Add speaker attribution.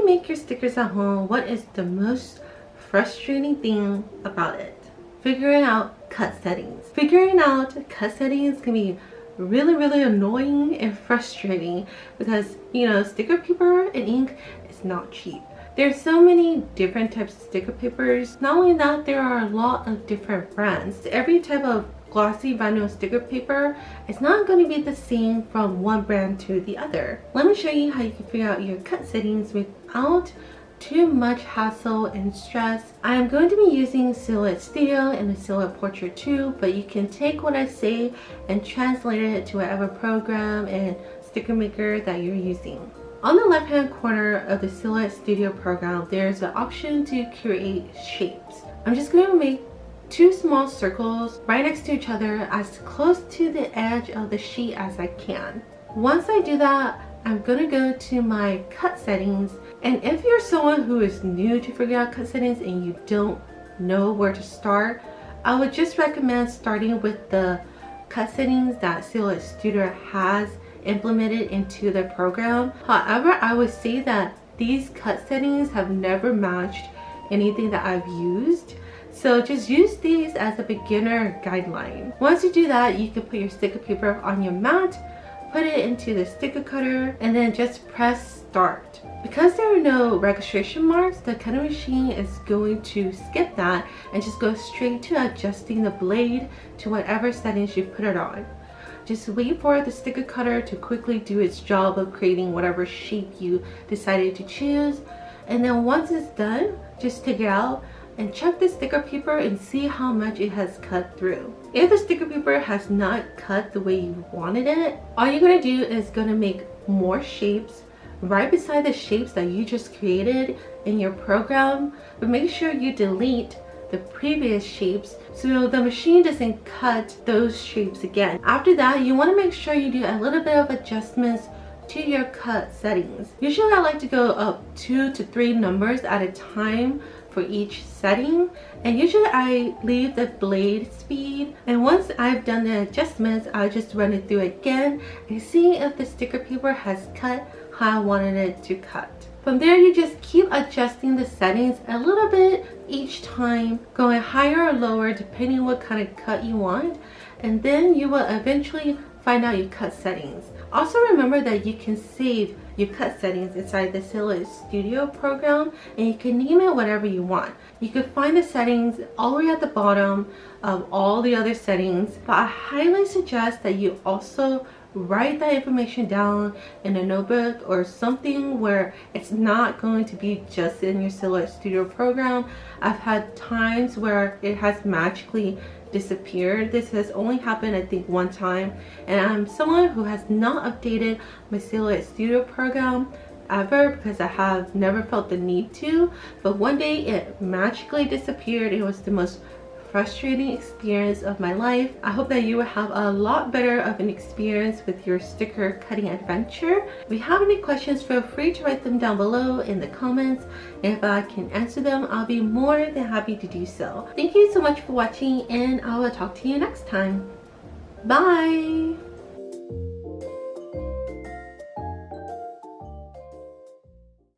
Speaker 1: make your stickers at home, what is the most frustrating thing about it? Figuring out cut settings. Figuring out cut settings can be really annoying and frustrating because, you know, sticker paper and ink is not cheap. There's so many different types of sticker papers. Not only that, there are a lot of different brands. Every type of glossy vinyl sticker paper is not going to be the same from one brand to the other. Let me show you how you can figure out your cut settings without too much hassle and stress. I am going to be using Silhouette Studio and the Silhouette Portrait 2, but you can take what I say and translate it to whatever program and sticker maker that you're using. On the left hand corner of the Silhouette Studio program, there's the option to create shapes. I'm just going to make 2 small circles right next to each other as close to the edge of the sheet as I can. Once I do that, I'm going to go to my cut settings, and if you're someone who is new to figure out cut settings and you don't know where to start, I would just recommend starting with the cut settings that Silhouette Studio has implemented into their program. However, I would say that these cut settings have never matched anything that I've used. So just use these as a beginner guideline. Once you do that, you can put your sticker paper on your mat, put it into the sticker cutter, and then just press start. Because there are no registration marks, the cutting machine is going to skip that and just go straight to adjusting the blade to whatever settings you put it on. Just wait for the sticker cutter to quickly do its job of creating whatever shape you decided to choose. And then once it's done, just take it out and check the sticker paper and see how much it has cut through. If the sticker paper has not cut the way you wanted it, all you're gonna do is gonna make more shapes right beside the shapes that you just created in your program, but make sure you delete the previous shapes so the machine doesn't cut those shapes again. After that, you want to make sure you do a little bit of adjustments to your cut settings. Usually I like to go up 2 to 3 numbers at a time for each setting, and usually I leave the blade speed, and once I've done the adjustments, I just run it through again and see if the sticker paper has cut how I wanted it to cut. From there, you just keep adjusting the settings a little bit each time, going higher or lower depending what kind of cut you want, and then you will eventually find out your cut settings. Also remember that you can save your cut settings inside the Silhouette Studio program, and you can name it whatever you want. You can find the settings all the way at the bottom of all the other settings, but I highly suggest that you also write that information down in a notebook or something where it's not going to be just in your Silhouette Studio program. I've had times where it has magically disappeared. This has only happened I think one time, and I'm someone who has not updated my Silhouette Studio program ever because I have never felt the need to, but one day it magically disappeared. It was the most frustrating experience of my life. I hope that you will have a lot better of an experience with your sticker cutting adventure. If you have any questions, feel free to write them down below in the comments. If I can answer them, I'll be more than happy to do so. Thank you so much for watching, and I will talk to you next time. Bye!